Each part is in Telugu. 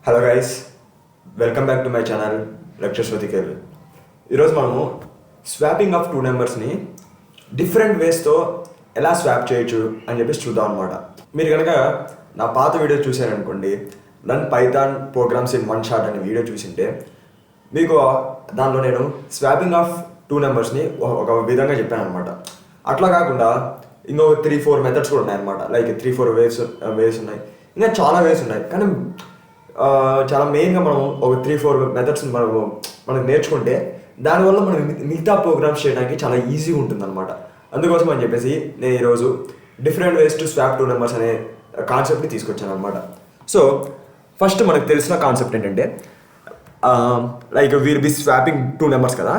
Hello guys, welcome back to my channel LectureswithAkhil. ఈరోజు మనము స్వాపింగ్ ఆఫ్ టూ నెంబర్స్ని డిఫరెంట్ వేస్తో ఎలా స్వాప్ చేయొచ్చు అని చెప్పేసి చూద్దాం అనమాట. మీరు కనుక నా పాత వీడియో చూసారనుకోండి, run Python programs in one shot అనే వీడియో చూసింటే మీకు దానిలో నేను స్వాపింగ్ ఆఫ్ టూ నెంబర్స్ని ఒక విధంగా చెప్పాను అనమాట. అట్లా కాకుండా ఇంకో 3-4 మెథడ్స్ కూడా ఉన్నాయన్నమాట. లైక్ 3-4 వేస్ ఉన్నాయి, ఇంకా చాలా వేస్ ఉన్నాయి. కానీ చాలా మెయిన్గా మనం ఒక 3-4 మెథడ్స్ మనకు నేర్చుకుంటే దానివల్ల మనం మిగతా ప్రోగ్రామ్స్ చేయడానికి చాలా ఈజీగా ఉంటుంది అనమాట. అందుకోసం అని చెప్పేసి నేను ఈరోజు different ways to swap two numbers అనే కాన్సెప్ట్ని తీసుకొచ్చాను అనమాట. సో ఫస్ట్ మనకు తెలిసిన కాన్సెప్ట్ ఏంటంటే like we'll be swapping two numbers కదా,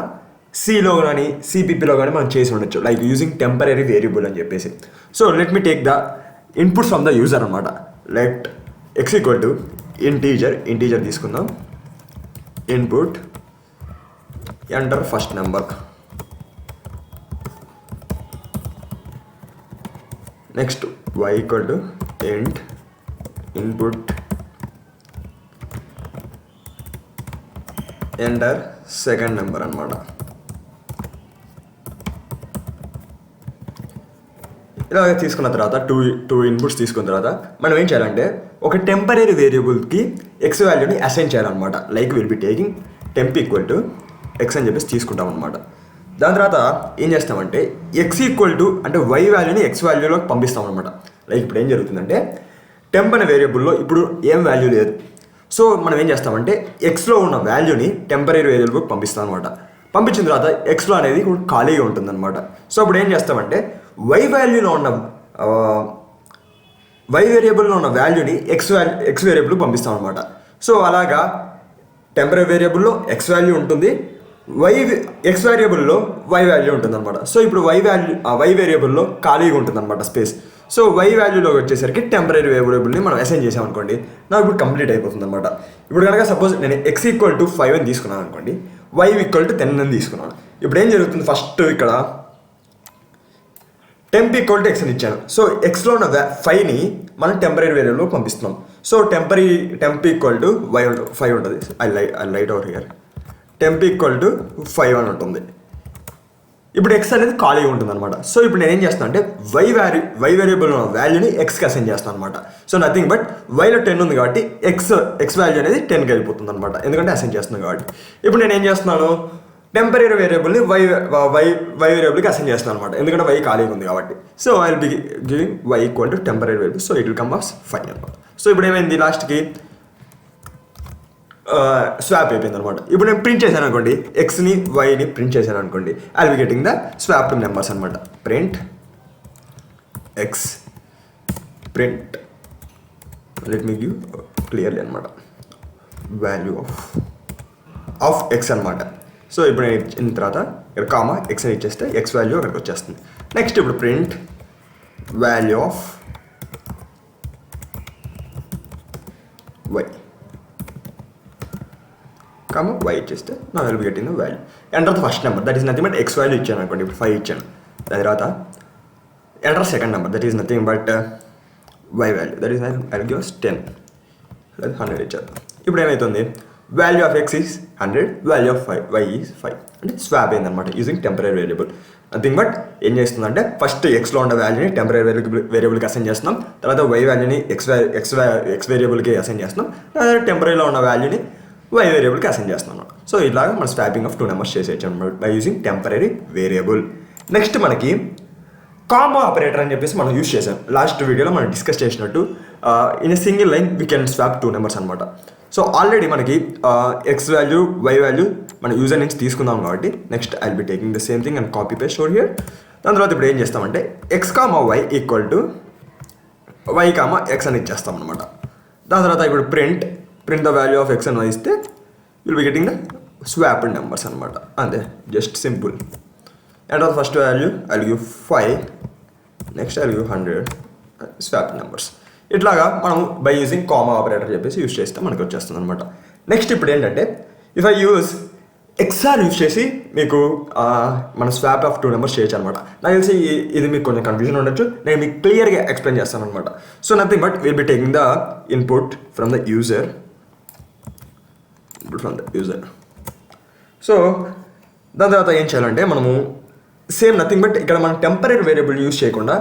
సిలో కానీ సిపిపిలో కానీ మనం చేసి ఉండొచ్చు, లైక్ యూజింగ్ టెంపరీ వేరియబుల్ అని చెప్పేసి. So let me take the inputs from the user అనమాట. Let x equal to integer తీసుకుందాం. Input enter first number, next y equal to int input enter second number అనమాట. ఇలాగ తీసుకున్న తర్వాత టూ ఇన్పుట్స్ తీసుకున్న తర్వాత మనం ఏం చేయాలంటే ఒక టెంపరీ వేరియబుల్కి ఎక్స్ వాల్యూని అసైన్ చేయాలన్నమాట. Like will be taking temp equal to X అని చెప్పేసి తీసుకుంటాం అనమాట. దాని తర్వాత ఏం చేస్తామంటే ఎక్స్ ఈక్వల్ టు అంటే వై వాల్యూని ఎక్స్ వాల్యూలోకి పంపిస్తాం అనమాట. లైక్ ఇప్పుడు ఏం జరుగుతుందంటే టెంప్ అనే వేరియబుల్లో ఇప్పుడు ఏం వాల్యూ లేదు. సో మనం ఏం చేస్తామంటే ఎక్స్లో ఉన్న వాల్యూని టెంపరీ వేరియబుల్కి పంపిస్తాం అనమాట. పంపించిన తర్వాత ఎక్స్లో అనేది ఖాళీగా ఉంటుందన్నమాట. సో అప్పుడు ఏం చేస్తామంటే వై వేరియబుల్లో ఉన్న వాల్యూని ఎక్స్ వేరియబుల్కి పంపిస్తాం అనమాట. సో అలాగా టెంపరీ వేరియబుల్లో ఎక్స్ వాల్యూ ఉంటుంది, ఎక్స్ వేరియబుల్లో వై వాల్యూ ఉంటుంది అనమాట. సో ఇప్పుడు వై వేరియబుల్లో ఖాళీగా ఉంటుంది అనమాట స్పేస్. సో వై వాల్యూలోకి వచ్చేసరికి టెంపరీ వేరియబుల్ని మనం అసైన్ చేసామనుకోండి, నాకు ఇప్పుడు కంప్లీట్ అయిపోతుంది అనమాట. ఇప్పుడు కనుక సపోజ్ నేను ఎక్స్ ఈక్వల్ టు 5 అని తీసుకున్నాను అనుకోండి, వై ఈక్వల్ టు 10 అని తీసుకున్నాను. ఇప్పుడు ఏం జరుగుతుంది, ఫస్ట్ ఇక్కడ టెంప్ ఈక్వల్ టు ఎక్స్ అని ఇచ్చాను. సో ఎక్స్లో ఉన్న 5ని మనం టెంపరీ వేరియబుల్లో పంపిస్తున్నాం. సో టెంప్ ఈక్వల్ టు 5 ఉంటుంది. I light over here. Temp equal to 5 అని ఉంటుంది. ఇప్పుడు ఎక్స్ అనేది ఖాళీగా ఉంటుంది అనమాట. సో ఇప్పుడు నేను ఏం చేస్తాను అంటే వై వేరియబుల్ ఉన్న వాల్యూని ఎక్స్కి అసైన్ చేస్తాను అనమాట. సో నథింగ్ బట్ వైలో 10 ఉంది కాబట్టి ఎక్స్ వాల్యూ అనేది 10కి వెళ్ళిపోతుంది అనమాట, ఎందుకంటే అసైన్ చేస్తున్నాను కాబట్టి. ఇప్పుడు నేను ఏం చేస్తున్నాను, టెంపరీ వేరియబుల్ని వై వేరియబుల్కి అసైన్ చేస్తున్నాను అనమాట, ఎందుకంటే వై ఖాళీగా ఉంది కాబట్టి. So I will be giving y equal to temporary variable. So it will come of 5 అనమాట. సో ఇప్పుడు ఏమైంది, లాస్ట్కి స్వాప్ అయిపోయింది అనమాట. ఇప్పుడు నేను ప్రింట్ చేశాను అనుకోండి, ఎక్స్ని వైని ప్రింట్ చేశాను అనుకోండి, I will be getting the swap numbers అనమాట. Print x print let me give clearly అనమాట వాల్యూ ఆఫ్ ఎక్స్ అనమాట. సో ఇప్పుడు నేను ఇచ్చిన తర్వాత ఇక్కడ కామా ఎక్స్ అని ఇచ్చేస్తే ఎక్స్ వాల్యూ అక్కడికి వచ్చేస్తుంది. నెక్స్ట్ ఇప్పుడు print value of y comma y ఇచ్చేస్తే నా will be getting the value enter the first number, that is nothing but x value ఇచ్చాను అనుకోండి, ఇప్పుడు 5 ఇచ్చాను. దాని తర్వాత enter second number, that is nothing but y value, that is I will give 10 100 ఇచ్చారు. ఇప్పుడు ఏమవుతుంది, value of x is 100, value of y is 5 అంటే స్వాప్ అయింది అనమాట using temporary variable. Nothing but ఏం చేస్తుందంటే ఫస్ట్ ఎక్స్లో ఉన్న వాల్యూని టెంపరీ వేరియబుల్కి అసైన్ చేస్తున్నాం, తర్వాత వై వాల్యూని ఎక్స్ వేరియబుల్కి అసైన్ చేస్తున్నాం, తర్వాత టెంపరీలో ఉన్న వాల్యూని వై వేరియబుల్కి అసైన్ చేస్తున్నాం. సో ఇలాగా మనం స్వాపింగ్ ఆఫ్ టూ నెంబర్స్ చేసేయచ్చు అనమాట by using temporary variable. Next మనకి కామా ఆపరేటర్ అని చెప్పేసి మనం యూజ్ చేసాం. లాస్ట్ వీడియోలో మనం డిస్కస్ చేసినట్టు in a single line we can swap two numbers అనమాట. సో ఆల్రెడీ మనకి ఎక్స్ వాల్యూ వై వాల్యూ మన యూజర్ నుంచి తీసుకుందాం కాబట్టి next I will be taking the same thing and copy paste over here. దాని తర్వాత ఇప్పుడు ఏం చేస్తామంటే x comma y equal to y comma x అని ఇచ్చేస్తాం అనమాట. దాని తర్వాత ఇప్పుడు print the value of x అని ఇస్తే will be getting the swapped numbers అనమాట. అంతే, just simple. Enter the first value I will give 5, next I will give 100 swapped numbers. ఇట్లాగా మనం బై యూజింగ్ కామా ఆపరేటర్ చెప్పేసి యూజ్ చేస్తే మనకు వచ్చేస్తుంది అనమాట. నెక్స్ట్ ఇప్పుడు ఏంటంటే if I use XR use చేసి మీకు మన స్వాప్ ఆఫ్ టూ నెంబర్స్ చేయొచ్చు అనమాట. నాకు తెలిసి ఇది మీకు కొంచెం కన్ఫ్యూజన్ ఉండొచ్చు, నేను మీకు క్లియర్గా ఎక్స్ప్లెయిన్ చేస్తాను అనమాట. So nothing but will be taking the input from the user input from the user. So దాని తర్వాత ఏం చేయాలంటే మనము సేమ్ నథింగ్ బట్ ఇక్కడ మనం టెంపరీ వేరియబుల్ యూజ్ చేయకుండా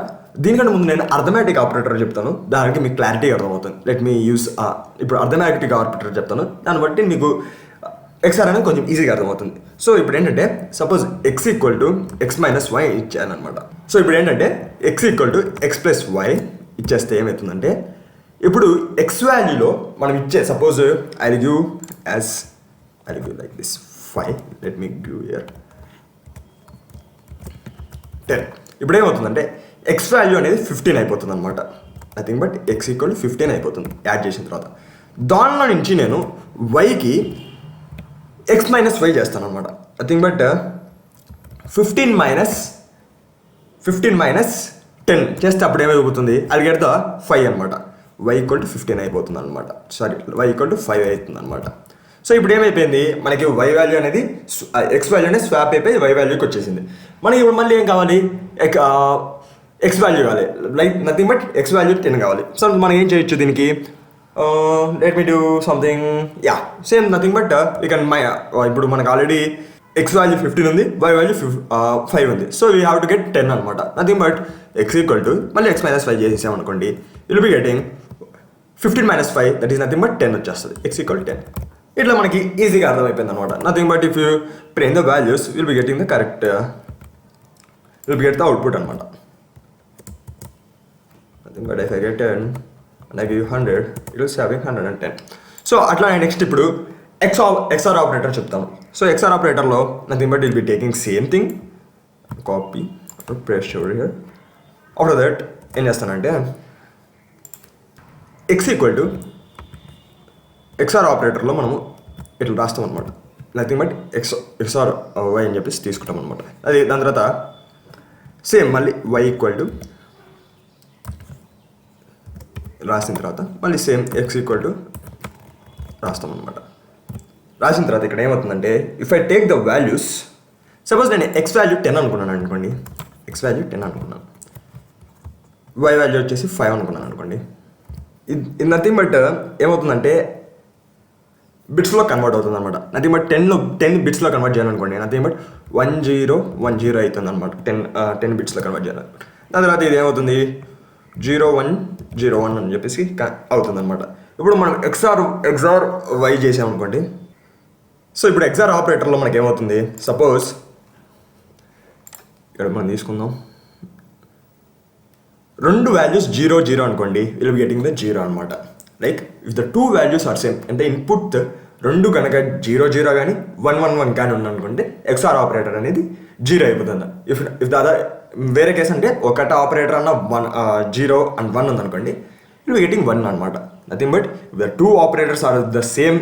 దీనికంటే ముందు నేను అర్థమెటిక్ ఆపరేటర్ చెప్తాను, దానికి మీకు క్లారిటీ అర్థమవుతుంది. లెట్ మీ యూస్ ఇప్పుడు అర్థమెటిక్ ఆపరేటర్ చెప్తాను, దాన్ని బట్టి మీకు ఎక్స్ఆర్ అనేది కొంచెం ఈజీగా అర్థమవుతుంది. సో ఇప్పుడు ఏంటంటే suppose x equal to x minus y ఇచ్చానమాట. సో ఇప్పుడు ఏంటంటే x equal to x plus y ఇచ్చేస్తే ఏమవుతుందంటే ఇప్పుడు ఎక్స్ వాల్యూలో మనం ఇచ్చే suppose I give like this 5, let me give here 10. ఇప్పుడు ఏమవుతుందంటే ఎక్స్ వాల్యూ అనేది 15 అయిపోతుంది అనమాట. Nothing but x equal to 15 అయిపోతుంది యాడ్ చేసిన తర్వాత. దానిలో నుంచి నేను వైకి ఎక్స్ మైనస్ వై చేస్తాను అనమాట. నథింగ్ బట్ 15 మైనస్ 10 చేస్తే అప్పుడు ఏమైపోతుంది, అది గెట్ ద 5 అనమాట. వై ఈక్వల్ టు 15 అయిపోతుంది అనమాట. సారీ, వై ఈక్వల్ టు 5 అవుతుంది అనమాట. సో ఇప్పుడు ఏమైపోయింది, మనకి వై వాల్యూ అనేది ఎక్స్ వాల్యూ అనేది స్వాప్ అయిపోయి వై వాల్యూకి వచ్చేసింది. మనకి ఇప్పుడు మళ్ళీ ఏం కావాలి, ఎక్స్ వాల్యూ కావాలి, like nothing but x value 10 కావాలి. సో మనం ఏం చేయొచ్చు దీనికి, let me do something, same nothing but we can ఇప్పుడు మనకు ఆల్రెడీ ఎక్స్ వాల్యూ 15 ఉంది, వై వాల్యూ 5 ఉంది. So we have to get 10 అనమాట. Nothing but x equal to మళ్ళీ ఎక్స్ మైనస్ 5 చేసేసామనుకోండి, will be getting 15 minus 5 that is nothing but 10 వచ్చేస్తుంది. X equal 10. ఇట్లా మనకి ఈజీగా అర్థమైపోయింది అనమాట. Nothing but if you pray in the values will be getting the correct, will be get the output అనమాట. Nothing but if I get 10 and I give you 100, it will be having 110. So అట్లా నెక్స్ట్ ఇప్పుడు XOR ఆపరేటర్ చెప్తాను. సో XOR ఆపరేటర్లో nothing but will be taking same thing, copy press over here. After that ఏం చేస్తానంటే ఎక్స్ ఈక్వల్ టు XOR ఆపరేటర్లో మనము ఇట్లా రాస్తాం అనమాట. నథింగ్ బట్ XOR వై అని చెప్పేసి తీసుకుంటాం అనమాట. అది దాని తర్వాత సేమ్ మళ్ళీ వై ఈక్వల్ టు రాసిన తర్వాత మళ్ళీ సేమ్ ఎక్స్ ఈక్వల్ టు రాస్తాం అనమాట. రాసిన తర్వాత ఇక్కడ ఏమవుతుందంటే if I take the values, suppose నేను ఎక్స్ వాల్యూ 10 అనుకున్నాను అనుకోండి, ఎక్స్ వాల్యూ 10 అనుకున్నాను, వై వాల్యూ వచ్చేసి 5 అనుకున్నాను అనుకోండి. ఇది నథింగ్ బట్ ఏమవుతుందంటే బిట్స్లో కన్వర్ట్ అవుతుంది అనమాట. నథింగ్ బట్ 10 బిట్స్లో కన్వర్ట్ చేయాలనుకోండి, నథింగ్ బట్ 1010 అవుతుంది అనమాట. 10 బిట్స్లో కన్వర్ట్ చేయాలి. దాని తర్వాత ఇది ఏమవుతుంది 0101 అని చెప్పేసి అవుతుంది అనమాట. ఇప్పుడు మనం XOR వై చేసామనుకోండి. సో ఇప్పుడు XOR ఆపరేటర్లో మనకి ఏమవుతుంది, సపోజ్ ఇక్కడ మనం తీసుకుందాం, 2 వాల్యూస్ 0 అనుకోండి, విల్ బి గెటింగ్ ద 0 అనమాట. Like if the 2 values are same, అంటే ఇన్పుట్ 2 కనుక 0 కానీ 111 కానీ ఉందనుకోండి, XOR ఆపరేటర్ అనేది 0 అయిపోతుంది. ఇఫ్ ద అదర్ వేరే కేసు అంటే ఒకట ఆపరేటర్ అన్న 0 and 1 ఉందనుకోండి, విల్ బి గెటింగ్ 1 అనమాట. Nothing but if the 2 operators are the same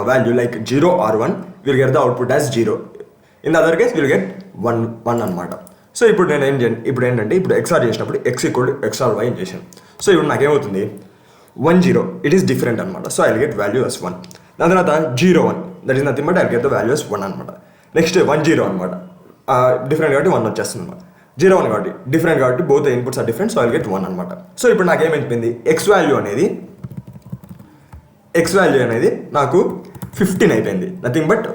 value like 0 or 1, will get the output as 0. In the other case will get 1 అనమాట. సో ఇప్పుడు నేను ఇప్పుడు ఏంటంటే ఇప్పుడు XOR చేసినప్పుడు x equal to XOR y అని చేశాను. సో ఇప్పుడు నాకేమవుతుంది 10, ఇట్ ఈస్ డిఫరెంట్ అనమాట. So I get value as 1. దాని తర్వాత 01, that is nothing but I get the value as 1 అనమాట. నెక్స్ట్ 10 అనమాట, డిఫరెంట్ కాబట్టి 1 వచ్చేస్తుంది అనమాట. 01 కాబట్టి డిఫరెంట్ కాబట్టి both inputs are different, so I get 1 అనమాట. సో ఇప్పుడు నాకు ఏమైపోయింది, ఎక్స్ వాల్యూ అనేది నాకు 15 అయిపోయింది. నథింగ్ బట్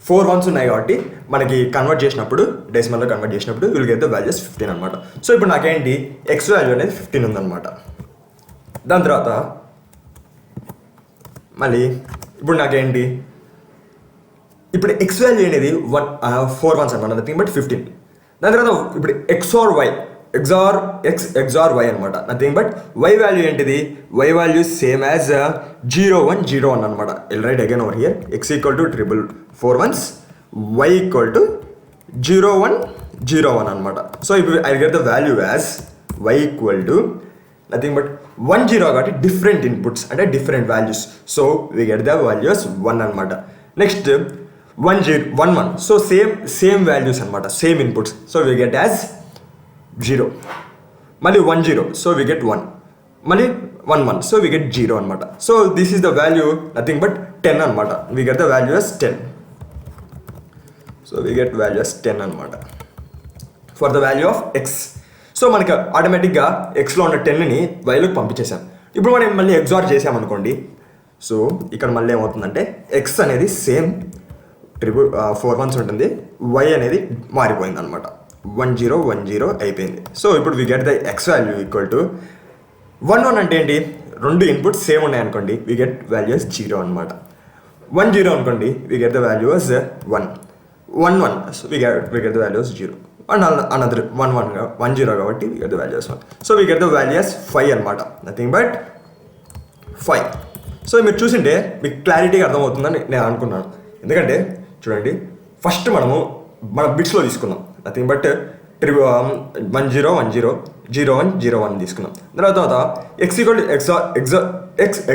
4 ones ఉన్నాయి కాబట్టి మనకి కన్వర్ట్ చేసినప్పుడు డెసిమల్లో కన్వర్ట్ చేసినప్పుడు విల్ గెట్ ద వాల్యూస్ 15 అనమాట. సో ఇప్పుడు నాకేంటి ఎక్స్ వాల్యూ అనేది 15 ఉందన్నమాట. దాని తర్వాత మళ్ళీ ఇప్పుడు నాకేంటి ఇప్పుడు ఎక్స్ వాల్యూ అనేది 4 ones అనమాట, నథింగ్ బట్ 15. దాని తర్వాత ఇప్పుడు XOR వై అనమాట, నథింగ్ బట్ వై వాల్యూ ఏంటిది, వై వాల్యూ సేమ్ యాజ్ 0101 అనమాట. Will write again over here x equal to 4 ones, y equal to 0101 అనమాట. సో ఇప్పుడు I get the value as y equal to nothing but 10 కాబట్టి డిఫరెంట్ ఇన్పుట్స్ అంటే different values, so we get the values 1 అనమాట. నెక్స్ట్ 11, సో సేమ్ వాల్యూస్ అనమాట, same inputs, so we get as 0. మళ్ళీ 10, సో వీ గెట్ 1. మళ్ళీ 11, సో వీ గెట్ 0 అనమాట. So this is the value nothing but 10 అనమాట. We get the value as 10. So we get value as 10 అనమాట for the value of X. So మనకి ఆటోమేటిక్గా ఎక్స్లో ఉన్న 10ని వైలోకి పంపించేసాం. ఇప్పుడు మనం మళ్ళీ XOR చేసామనుకోండి, సో ఇక్కడ మళ్ళీ ఏమవుతుందంటే ఎక్స్ అనేది సేమ్ 4 1s ఉంటుంది, వై అనేది మారిపోయింది అనమాట, 1 0 1 0 అయిపోయింది. సో ఇప్పుడు we get the x value equal to 1 1 అంటే ఏంటి, రెండు ఇన్పుట్స్ సేమ్ ఉన్నాయి అనుకోండి, వి గెట్ వాల్యూస్ 0 అనమాట. 1 0 అనుకోండి, we get the values 1 1 1, so we get the values 0 and another 1 1 1 0 కాబట్టి we get the values 1. So we get the values 5 అనమాట, నథింగ్ బట్ 5. సో మీరు చూసింటే మీకు క్లారిటీగా అర్థమవుతుందని నేను అనుకున్నాను. ఎందుకంటే చూడండి, ఫస్ట్ మన బిట్స్లో తీసుకున్నాం, నథింగ్ బట్ 1 0 1 0 0 1 0 1 తీసుకున్నాం. తర్వాత x equal to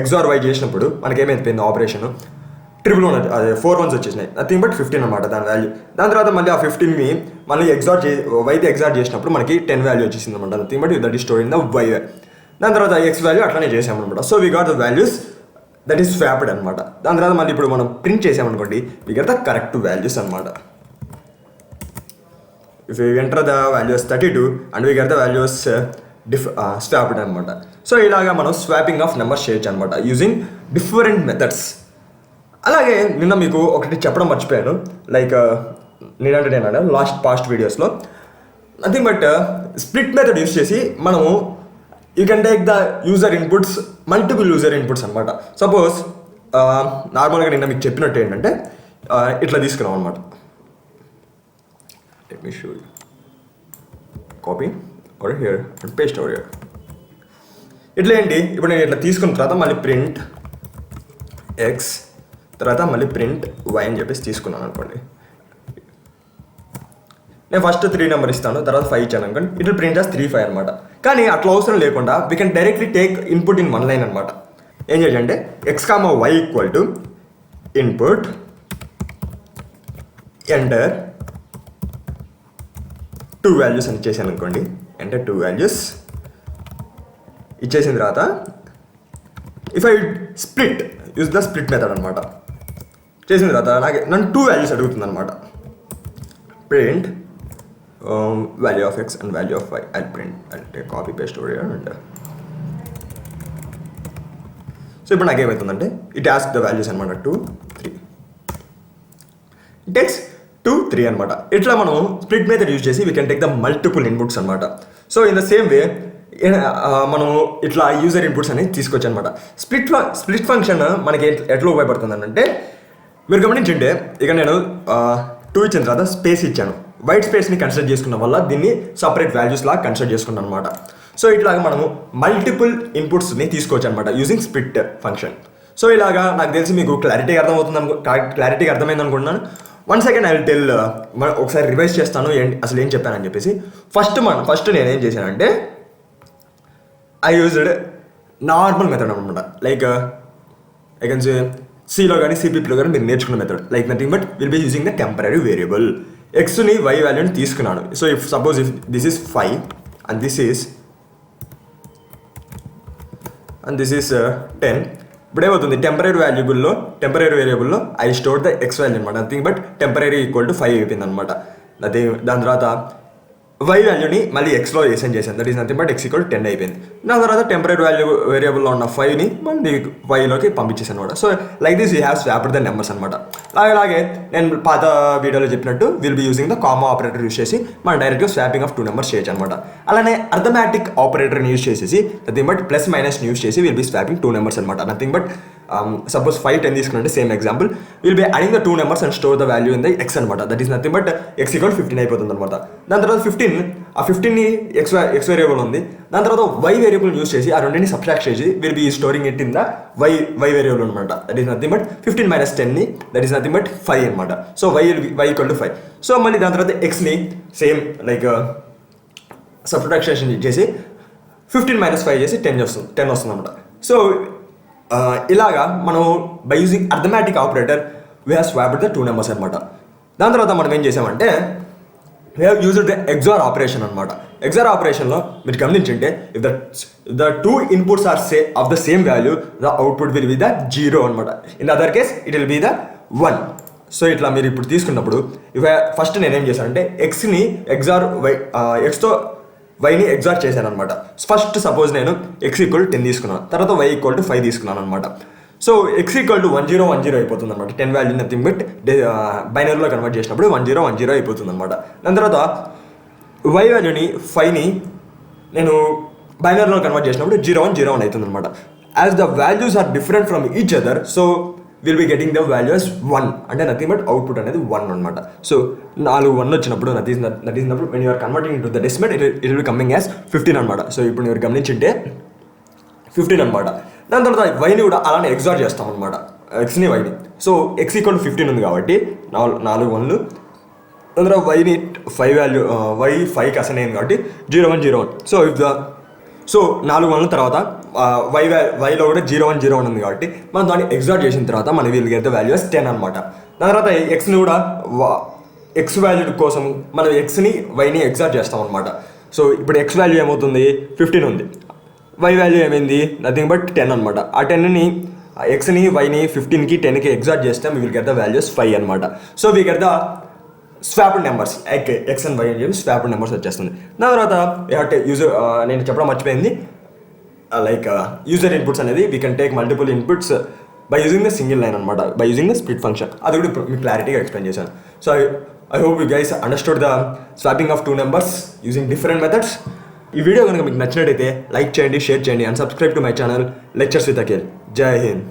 x or y చేసినప్పుడు మనకి ఏమైపోయింది ఆపరేషన్, ట్రిపుల్ 1 అదే 4 1s వచ్చేసినాయి, నథింగ్ బట్ 15 అనమాట దాని వాల్యూ. దాని తర్వాత మళ్ళీ ఆ 15ని మళ్ళీ వైతే ఎగ్జార్ చేసినప్పుడు మనకి 10 వాల్యూ వచ్చేసింది అనమాట, nothing but that is stored in the y. దాని తర్వాత ఎక్స్ వాల్యూ అట్లానే చేసామన్నమాట. So we got the values that is swapped అనమాట. దాని తర్వాత మళ్ళీ ఇప్పుడు మనం ప్రింట్ చేసామనుకోండి, we get the correct values అనమాట. If you enter the values 32 and we get the values swapped అనమాట. సో ఇలాగా మనం స్వాపింగ్ ఆఫ్ నెంబర్స్ చేయొచ్చు అనమాట యూజింగ్ డిఫరెంట్ మెథడ్స్. అలాగే నిన్న మీకు ఒకటి చెప్పడం మర్చిపోయాను, లైక్ నేనంటే పాస్ట్ వీడియోస్లో nothing but split method use చేసి మనము you can take the user inputs, multiple user inputs అనమాట. సపోజ్ నార్మల్గా నిన్న మీకు చెప్పినట్టు ఏంటంటే ఇట్లా తీసుకున్నాం అనమాట. Let me show you, copy or here and paste over here. ఇట్లా ఏంటి, ఇప్పుడు నేను ఇట్లా తీసుకున్న తర్వాత మళ్ళీ ప్రింట్ ఎక్స్, తర్వాత మళ్ళీ ప్రింట్ వై అని చెప్పేసి తీసుకున్నాను అనుకోండి. నేను ఫస్ట్ 3 నెంబర్ ఇస్తాను, తర్వాత 5 ఇచ్చాను అనుకోండి, ఇట్ విల్ ప్రింట్ as 3 5 అనమాట. కానీ అట్లా అవసరం లేకుండా we can directly take input in 1 line అనమాట. ఏం చేయాలంటే x comma y equal to input enter 2 values అని ఇచ్చేసాను అనుకోండి. ఎంటర్ 2 వాల్యూస్ ఇచ్చేసిన తర్వాత if I split use the split method అనమాట. చేసిన తర్వాత నన్ను 2 వాల్యూస్ అడుగుతుంది అనమాట. Print value of x and value of y. I print అంటే copy paste over here and so ఇప్పుడు నాకు ఏమవుతుందంటే ఇట్ ఆస్క్ ద వాల్యూస్ అనమాట 2 3. ఇట్ టేక్స్ 2 3 అనమాట. ఇట్లా మనం స్ప్లిట్ మెథడ్ యూజ్ చేసి we can take the multiple inputs అనమాట. So in the same way మనం ఇట్లా యూజర్ ఇన్పుట్స్ అనేది తీసుకోవచ్చు అనమాట. స్ప్లిట్ ఫంక్షన్ మనకి ఎట్లా ఉపయోగపడుతుంది అంటే మీరు గమనించండి, ఇక నేను 2 ఇచ్చిన తర్వాత స్పేస్ ఇచ్చాను, వైట్ స్పేస్ని కన్సిడర్ చేసుకున్న వల్ల దీన్ని సపరేట్ వాల్యూస్ లాగా కన్సిడర్ చేసుకున్నాను అనమాట. సో ఇట్లాగా మనము మల్టిపుల్ ఇన్పుట్స్ని తీసుకోవచ్చు అనమాట యూజింగ్ స్ప్లిట్ ఫంక్షన్. సో ఇలాగా నాకు తెలిసి మీకు క్లారిటీగా అర్థమైంది అనుకుంటున్నాను. One second I will tell, ఒకసారి రివైజ్ చేస్తాను అసలు ఏం చెప్పానని చెప్పేసి. ఫస్ట్ నేనేం చేశానంటే ఐ యూజ్డ్ నార్మల్ మెథడ్ అనమాట, లైక్ ఐ కెన్ సే సిలో కానీ సిపిపిలో కానీ మీరు నేర్చుకున్న method, like nothing but will be using the temporary variable. ఎక్స్ని వై వాల్యూని తీసుకున్నాను. So if suppose if this is 5 and this is 10, ఇప్పుడు ఏమవుతుంది టెంపరరీ వేరియబుల్లో I store the x value అనమాట, nothing but temporary equal to 5 అయిపోయింది అనమాట. దాని తర్వాత వై వాల్యూని మళ్ళీ ఎక్స్లో ఎసెండ్ చేశాను, that is nothing but x equal 10 అయిపోయింది. దాని తర్వాత టెంపరరీ వేరియబుల్లో ఉన్న 5ని మళ్ళీ వైలోకి పంపించేసాను అనమాట. So like this you have swapped the numbers అనమాట. అలాగే నేను పాత వీడియోలో చెప్పినట్టు will be using the comma operator use చేసి మనం డైరెక్ట్గా స్వాపింగ్ ఆఫ్ 2 నెంబర్స్ చేయొచ్చు అనమాట. అలానే అర్థమాటిక్ ఆపరేటర్ని యూస్ చేసేసి నథింగ్ బట్ ప్లస్ మైనస్ని యూస్ చేసి విల్ బి స్వాపింగ్ 2 నెంబర్స్ అనమాట. నథింగ్ బట్ సపోజ్ 5 10 తీసుకుంటే same example will be adding the 2 numbers and store the value in the x అనమాట. That is nothing but x equal 15 అయిపోతుంది అనమాట. దాని తర్వాత 15ని ఎక్స్ వేరియబుల్ ఉంది, దాని తర్వాత వై వేరియబుల్ యూస్ చేసి ఆ రెండింటిని సబ్ట్రాక్ట్ చేసి will be storing it in the y variable అనమాట. దట్ ఈస్ నథింగ్ బట్ 15 - 10ని దట్ ఈస్ నథింగ్ బట్ 5 అనమాట. So y equal to 5. So మళ్ళీ దాని తర్వాత ఎక్స్ని సేమ్ లైక్ సబ్ట్రాక్షన్ చేసి 15 - 5 చేసి 10 వస్తుంది అనమాట. సో ఇలాగా మనం by using arithmetic operator we have swapped the 2 numbers అనమాట. దాని తర్వాత మనం ఏం చేసామంటే we have used the XOR operation అనమాట. ఎగ్జార్ ఆపరేషన్లో మీరు గమనించంటే if the 2 inputs are of the same value the output will be the 0 అనమాట. In other case it will be the 1. So ఇట్లా మీరు ఇప్పుడు తీసుకున్నప్పుడు ఫస్ట్ నేనేం చేశానంటే ఎక్స్ని ఎక్స్తో వైని ఎగ్జాక్ట్ చేశాను అనమాట. ఫస్ట్ సపోజ్ నేను ఎక్స్ ఈక్వల్ 10 తీసుకున్నాను, తర్వాత వై ఈక్వల్ టు 5 తీసుకున్నాను అనమాట. సో x ఈక్వల్ టు 1010 అయిపోతుంది అనమాట. 10 వాల్యూ నథింగ్ బట్ బైనరీలో కన్వర్ట్ చేసినప్పుడు 1010 అయిపోతుంది అనమాట. దాని తర్వాత y వాల్యూని 5ని నేను బైనరీలో కన్వర్ట్ చేసినప్పుడు 0101 అవుతుంది అనమాట. As the values are different from each other, so will be getting the values 1 అంటే నథింగ్ బట్ అవుట్పుట్ అనేది 1 అనమాట. సో 4 1 వచ్చినప్పుడు that is when you are converting into the decimal it will coming as 15 అనమాట. సో ఇప్పుడు మీరు గమనించింటే 15 అనమాట. దాని తర్వాత వైని కూడా అలానే ఎగ్జార్ట్ చేస్తాం అనమాట, ఎక్స్ని వైని. సో x ఈక్వల్ టు 15 ఉంది కాబట్టి 4 1లు. దాని తర్వాత వైని 5 వాల్యూ వై 5కి అసైన్ అయింది కాబట్టి 0101. సో 4 1ల తర్వాత వైలో కూడా 0101 ఉంది కాబట్టి మనం దాన్ని ఎగ్జార్ట్ చేసిన తర్వాత మన వీల్ గెట్ ద వాల్యూస్ 10 అనమాట. దాని తర్వాత ఎక్స్ని కూడా ఎక్స్ వాల్యూ కోసం మనం ఎక్స్ని వైని ఎగ్జార్ట్ చేస్తాం అనమాట. సో ఇప్పుడు ఎక్స్ వాల్యూ ఏమవుతుంది 15 ఉంది, వై వాల్యూ ఏమైంది నథింగ్ బట్ 10 అనమాట. ఆ 10ని ఎక్స్ని వైని 15కి 10కి ఎగ్జార్ట్ చేస్తే we will get the values 5 అనమాట. So we get the swapped numbers x and y అని చెప్పి స్వాప్డ్ నెంబర్స్ వచ్చేస్తుంది. దాని తర్వాత యూజర్ నేను చెప్పడం మర్చిపోయింది, లైక్ యూజర్ ఇన్పుట్స్ అనేది we can take multiple inputs by using the single line అనమాట, by using the split function. అది కూడా ఇప్పుడు మీకు క్లారిటీగా ఎక్స్ప్లెయిన్ చేశాను. So I hope you guys understood the swapping of 2 numbers using different methods. ఈ వీడియో కనుక మీకు నచ్చినట్టయితే లైక్ చేయండి, షేర్ చేయండి and subscribe to my channel lectures with Akhil. Jai Hind.